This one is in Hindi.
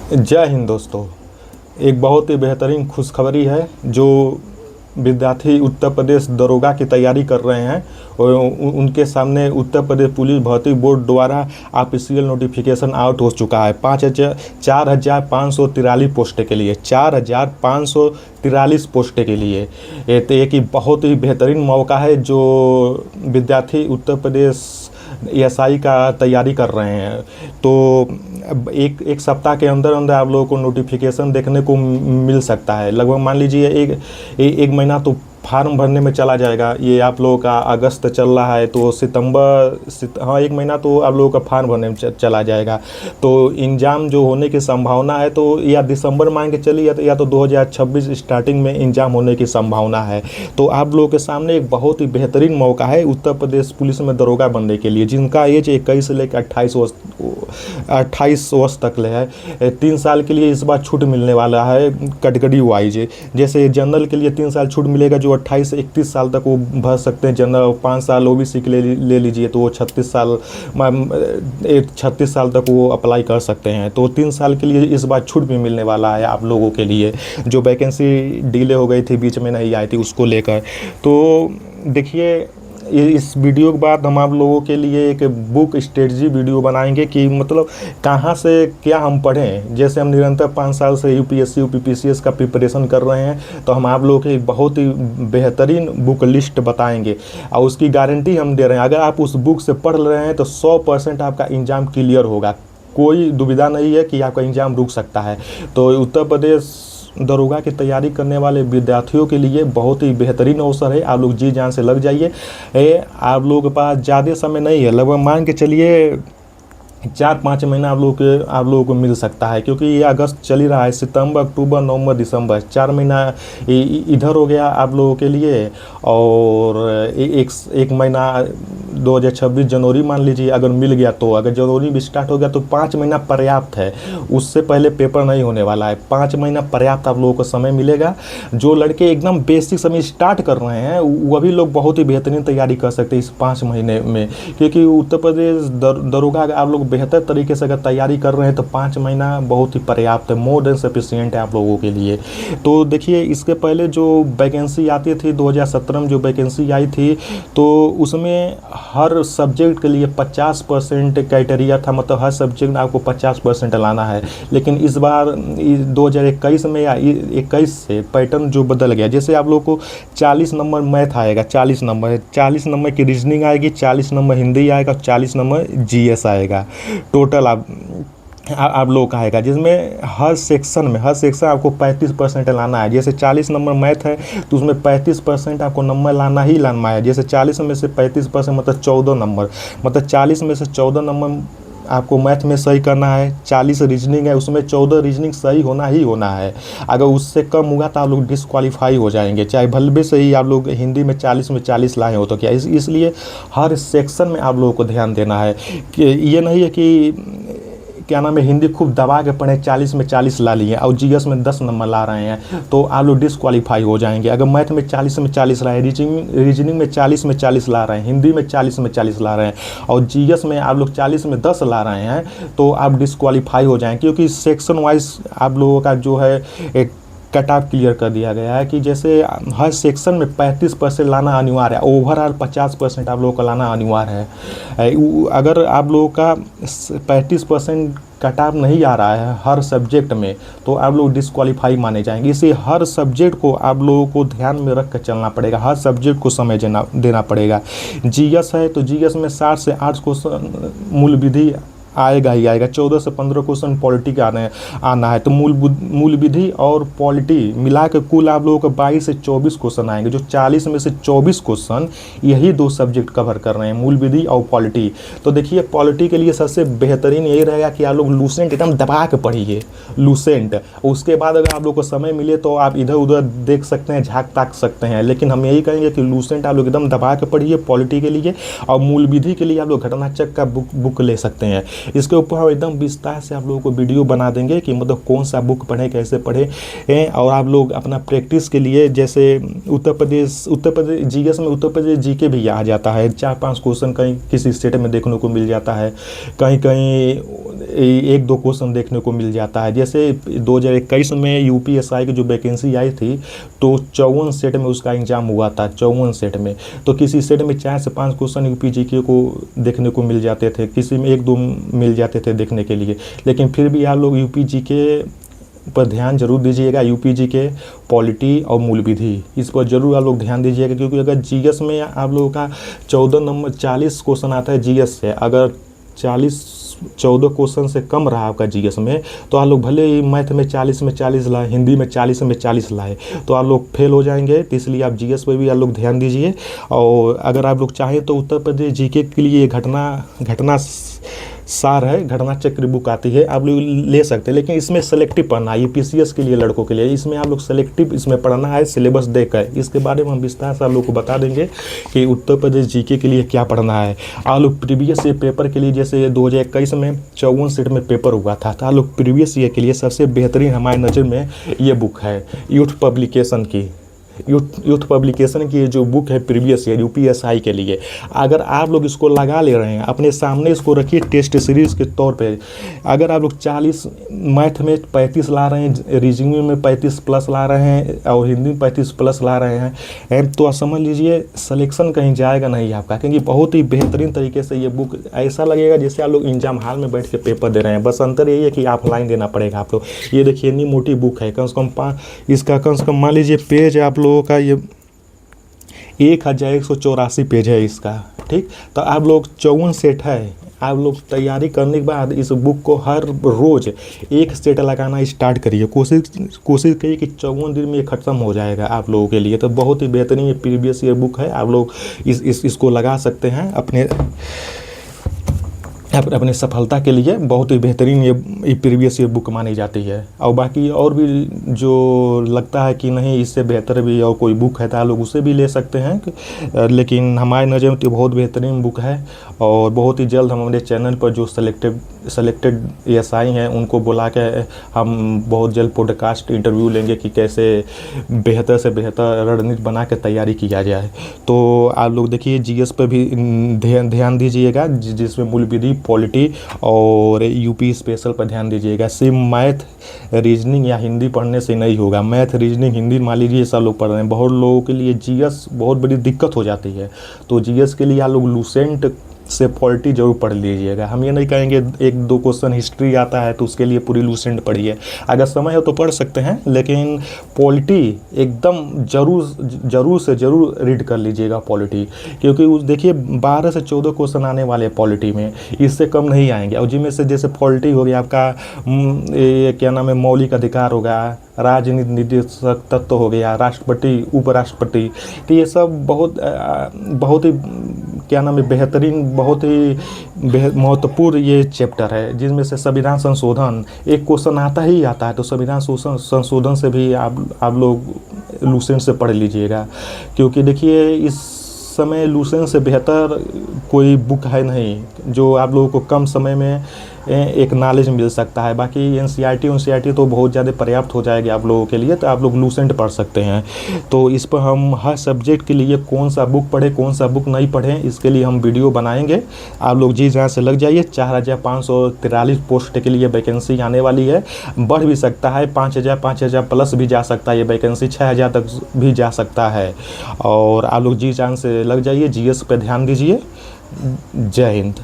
जय हिंद दोस्तों। एक बहुत ही बेहतरीन खुशखबरी है जो विद्यार्थी उत्तर प्रदेश दरोगा की तैयारी कर रहे हैं और उनके सामने उत्तर प्रदेश पुलिस भर्ती बोर्ड द्वारा ऑफिशियल नोटिफिकेशन आउट हो चुका है। 4,543 पोस्ट के लिए 4,543 पोस्ट के लिए ये तो एक ही बहुत ही बेहतरीन मौका है जो विद्यार्थी उत्तर प्रदेश एसआई का तैयारी कर रहे हैं। तो एक सप्ताह के अंदर अंदर आप लोगों को नोटिफिकेशन देखने को मिल सकता है। लगभग मान लीजिए एक महीना तो फार्म भरने में चला जाएगा। ये आप लोगों का अगस्त चल रहा है तो हाँ, एक महीना तो आप लोगों का फार्म भरने में चला जाएगा। तो एग्ज़ाम जो होने की संभावना है तो या दिसंबर मान के चलिए या तो 2026 स्टार्टिंग में एग्ज़ाम होने की संभावना है। तो आप लोगों के सामने एक बहुत ही बेहतरीन मौका है उत्तर प्रदेश पुलिस में दरोगा बनने के लिए, जिनका एज 21 से लेकर 28 वर्ष तक ले है। 3 साल के लिए इस बार छूट मिलने वाला है कैटेगरी वाइज। जैसे जनरल के लिए 3 साल छूट मिलेगा, जो 28 से 31 साल तक वो भर सकते हैं जनरल। 5 साल ओबीसी के लिए ले लीजिए तो वो 36 साल तक वो अप्लाई कर सकते हैं। तो 3 साल के लिए इस बार छूट भी मिलने वाला है आप लोगों के लिए, जो वैकेंसी डिले हो गई थी, बीच में नहीं आई थी, उसको लेकर। तो देखिए, इस वीडियो के बाद हम आप लोगों के लिए एक बुक स्ट्रेटजी वीडियो बनाएंगे कि मतलब कहाँ से क्या हम पढ़ें। जैसे हम निरंतर 5 साल से यूपीएससी यूपीपीसीएस का प्रिपरेशन कर रहे हैं, तो हम आप लोगों के बहुत ही बेहतरीन बुक लिस्ट बताएंगे और उसकी गारंटी हम दे रहे हैं। अगर आप उस बुक से पढ़ रहे हैं तो 100% आपका एग्ज़ाम क्लियर होगा। कोई दुविधा नहीं है कि आपका एग्ज़ाम रुक सकता है। तो उत्तर प्रदेश दरोगा की तैयारी करने वाले विद्यार्थियों के लिए बहुत ही बेहतरीन अवसर है। आप लोग जी जान से लग जाइए। आप लोगों के पास ज़्यादा समय नहीं है, लगभग मान के चलिए 4-5 महीना आप लोगों को मिल सकता है, क्योंकि ये अगस्त चल ही रहा है। सितंबर, अक्टूबर, नवंबर, दिसंबर 4 महीना इधर हो गया आप लोगों के लिए। और एक महीना 2026 जनवरी मान लीजिए अगर मिल गया, तो अगर जनवरी भी स्टार्ट हो गया तो 5 महीना पर्याप्त है। उससे पहले पेपर नहीं होने वाला है। 5 महीना पर्याप्त आप लोगों को समय मिलेगा। जो लड़के एकदम बेसिक समय स्टार्ट कर रहे हैं वही लोग बहुत ही बेहतरीन तैयारी कर सकते हैं इस 5 महीने में, क्योंकि उत्तर प्रदेश दरोगा आप लोग बेहतर तरीके से अगर तैयारी कर रहे हैं तो 5 महीना बहुत ही पर्याप्त है, मोर देन सफिशिएंट है आप लोगों के लिए। तो देखिए, इसके पहले जो वैकेंसी आती थी 2017 में जो वैकेंसी आई थी, तो उसमें हर सब्जेक्ट के लिए 50% क्राइटेरिया था, मतलब हर सब्जेक्ट में आपको 50% लाना है। लेकिन इस बार 2021 में या 21 से पैटर्न जो बदल गया, जैसे आप लोग को 40 नंबर मैथ आएगा, 40 नंबर की रीजनिंग आएगी, 40 नंबर हिंदी आएगा, 40 नंबर जीएस आएगा। टोटल आप लोग का आएगा, जिसमें हर सेक्शन आपको 35% लाना है। जैसे 40 नंबर मैथ है तो उसमें 35% आपको नंबर लाना ही लाना है। जैसे 40 में से 35% मतलब 14 नंबर, मतलब 40 में से 14 नंबर आपको मैथ में सही करना है। 40 रीजनिंग है, उसमें 14 रीजनिंग सही होना ही होना है। अगर उससे कम होगा तो आप लोग डिस्क्वालीफाई हो जाएंगे, चाहे भले से ही आप लोग हिंदी में 40 में 40 लाए हो तो क्या। इसलिए हर सेक्शन में आप लोगों को ध्यान देना है कि ये नहीं है कि क्या नाम है, हिंदी खूब दबा के पढ़े 40 में 40 ला लिए और जीएस में 10 नंबर ला रहे हैं तो आप लोग डिस्क्वालीफाई हो जाएंगे। अगर मैथ में 40 में 40 लाए, रीजनिंग में 40 में 40 ला रहे हैं, हिंदी में 40 में 40 ला रहे हैं और जीएस में आप लोग 40 में 10 ला रहे हैं, तो आप डिस्क्वालीफाई हो जाएंगे। क्योंकि सेक्शन वाइज आप लोगों का जो है एक कट ऑफ क्लियर कर दिया गया है कि जैसे हर सेक्शन में 35% लाना अनिवार्य है, ओवरऑल 50% आप लोगों का लाना अनिवार्य है। अगर आप लोगों का 35% कट ऑफ नहीं आ रहा है हर सब्जेक्ट में, तो आप लोग डिस्क्वालीफाई माने जाएंगे। इसे हर सब्जेक्ट को आप लोगों को ध्यान में रख कर चलना पड़ेगा, हर सब्जेक्ट को समय देना पड़ेगा। जीएस है तो जीएस में 60 से 8 क्वेश्चन मूल विधि आएगा ही आएगा। 14 से 15 क्वेश्चन पॉलिटी का आना है। तो मूल विधि और पॉलिटी मिला के कुल आप लोगों को 22 से 24 क्वेश्चन आएंगे, जो 40 में से 24 क्वेश्चन यही 2 सब्जेक्ट कवर कर रहे हैं, मूल विधि और पॉलिटी। तो देखिए, पॉलिटी के लिए सबसे बेहतरीन यही रहेगा कि आप लोग लूसेंट एकदम दबा के पढ़िए, लूसेंट। उसके बाद अगर आप लोग को समय मिले तो आप इधर उधर देख सकते हैं, झाँक ताक सकते हैं, लेकिन हम यही कहेंगे कि लूसेंट आप लोग एकदम दबा के पढ़िए पॉलिटी के लिए। और मूल विधि के लिए आप लोग घटनाचक्र का बुक ले सकते हैं। इसके ऊपर हम एकदम विस्तार से आप लोगों को वीडियो बना देंगे कि मतलब कौन सा बुक पढ़ें, कैसे पढ़ें। और आप लोग अपना प्रैक्टिस के लिए, जैसे उत्तर प्रदेश जीएस में उत्तर प्रदेश जीके भी आ जाता है। 4-5 क्वेश्चन कहीं किसी स्टेट में देखने को मिल जाता है, कहीं एक दो क्वेश्चन देखने को मिल जाता है। जैसे 2021 में यूपीएसआई की जो वैकेंसी आई थी तो 54 सेट में उसका एग्जाम हुआ था, 54 सेट में। तो किसी सेट में 4 से 5 क्वेश्चन यूपीजीके को देखने को मिल जाते थे, किसी में 1-2 मिल जाते थे देखने के लिए। लेकिन फिर भी आप लोग यूपीजीके पर ध्यान जरूर दीजिएगा। यूपीजीके, पॉलिटी और मूल विधि, इस पर जरूर आप लोग ध्यान दीजिएगा, क्योंकि अगर जीएस में आप लोगों का 14 नंबर 40 क्वेश्चन आता है जीएस से, अगर 14 क्वेश्चन से कम रहा आपका जीएस में, तो आप लोग भले ही मैथ में 40 में 40 लाए, हिंदी में 40 में 40 लाए, तो आप लोग फेल हो जाएंगे। तो इसलिए आप जीएस पर भी आप लोग ध्यान दीजिए। और अगर आप लोग चाहें तो उत्तर प्रदेश जीके के लिए घटना सार है, घटना चक्र बुक आती है, आप लोग ले सकते हैं। लेकिन इसमें सेलेक्टिव पढ़ना है, यूपीसीएस के लिए लड़कों के लिए इसमें आप लोग सेलेक्टिव इसमें पढ़ना है, सिलेबस देखकर। इसके बारे में हम विस्तार से आप लोग को बता देंगे कि उत्तर प्रदेश जीके के लिए क्या पढ़ना है। आप लोग प्रीवियस ईयर पेपर के लिए, जैसे 2021 में 54 सेट में पेपर हुआ था, तो आप लोग प्रीवियस ईयर के लिए सबसे बेहतरीन हमारी नज़र में ये बुक है, यूथ पब्लिकेशन की। यूथ पब्लिकेशन की जो बुक है प्रीवियस ईयर यूपीएसआई के लिए, अगर आप लोग इसको लगा ले रहे हैं, अपने सामने इसको रखिए टेस्ट सीरीज़ के तौर पे। अगर आप लोग 40 मैथ में 35 ला रहे हैं, रीजनिंग में 35 प्लस ला रहे हैं और हिंदी में 35 प्लस ला रहे हैं, तो आप समझ लीजिए सिलेक्शन कहीं जाएगा नहीं आपका, क्योंकि बहुत ही बेहतरीन तरीके से ये बुक ऐसा लगेगा जैसे आप लोग एग्जाम हॉल में बैठ के पेपर दे रहे हैं। बस अंतर यही है कि ऑफलाइन देना पड़ेगा आप लोग। ये देखिए इतनी मोटी बुक है, कम से कम इसका कम से कम मान लीजिए पेज आप लोगों का ये 1184 पेज है इसका, ठीक। तो आप लोग 54 सेट है, आप लोग तैयारी करने के बाद इस बुक को हर रोज़ 1 सेट लगाना स्टार्ट करिए। कोशिश करिए कि 54 दिन में ये ख़त्म हो जाएगा आप लोगों के लिए। तो बहुत ही बेहतरीन ये प्रीवियस ईयर बुक है, आप लोग इसको लगा सकते हैं अपने सफलता के लिए। बहुत ही बेहतरीन ये प्रीवियस ईयर बुक मानी जाती है। और बाकी और भी जो लगता है कि नहीं इससे बेहतर भी और कोई बुक है तो आप लोग उसे भी ले सकते हैं, लेकिन हमारे नज़र में तो बहुत बेहतरीन बुक है। और बहुत ही जल्द हम हमारे चैनल पर जो सेलेक्टेड एएसआई हैं उनको बुला के हम बहुत जल्द पॉडकास्ट इंटरव्यू लेंगे कि कैसे बेहतर से बेहतर रणनीति बना के तैयारी किया जाए। तो आप लोग देखिए जीएस पर भी ध्यान दीजिएगा, जिसमें मूल विधि, पॉलिटी और यूपी स्पेशल पर ध्यान दीजिएगा। सिर्फ मैथ, रीजनिंग या हिंदी पढ़ने से नहीं होगा। मैथ, रीजनिंग, हिंदी मान लीजिए सब लोग पढ़ रहे हैं, बहुत लोगों के लिए जीएस बहुत बड़ी दिक्कत हो जाती है। तो जीएस के लिए आप लोग लूसेंट से पॉलिटी जरूर पढ़ लीजिएगा। हम ये नहीं कहेंगे 1-2 क्वेश्चन हिस्ट्री आता है तो उसके लिए पूरी लूसेंट पढ़िए, अगर समय हो तो पढ़ सकते हैं, लेकिन पॉलिटी एकदम ज़रूर से ज़रूर रीड कर लीजिएगा पॉलिटी, क्योंकि उस देखिए 12 से 14 क्वेश्चन आने वाले पॉलिटी में, इससे कम नहीं आएंगे। और जिनमें से जैसे पॉलिटी हो गया आपका ये क्या नाम है, मौलिक अधिकार हो गया, राजनीति निर्देशक तत्व हो गया, राष्ट्रपति, उपराष्ट्रपति, तो ये सब बहुत ही क्या नाम है बेहतरीन, बहुत ही महत्वपूर्ण ये चैप्टर है, जिसमें से संविधान संशोधन एक क्वेश्चन आता ही आता है। तो संविधान संशोधन से भी आप लोग लूसेंट से पढ़ लीजिएगा, क्योंकि देखिए इस समय लूसेंट से बेहतर कोई बुक है नहीं जो आप लोगों को कम समय में एक नॉलेज मिल सकता है। बाकी एनसीईआरटी तो बहुत ज़्यादा पर्याप्त हो जाएगी आप लोगों के लिए, तो आप लोग लूसेंट पढ़ सकते हैं। तो इस पर हम हर सब्जेक्ट के लिए कौन सा बुक पढ़ें, कौन सा बुक नहीं पढ़ें, इसके लिए हम वीडियो बनाएंगे। आप लोग जी जहाँ से लग जाइए। 4543 पोस्ट के लिए वैकेंसी आने वाली है, बढ़ भी सकता है, 5000 प्लस भी जा सकता है ये वैकेंसी, 6000 तक भी जा सकता है। और आप लोग जी जान से लग जाइए, जीएस पे ध्यान दीजिए। जय हिंद।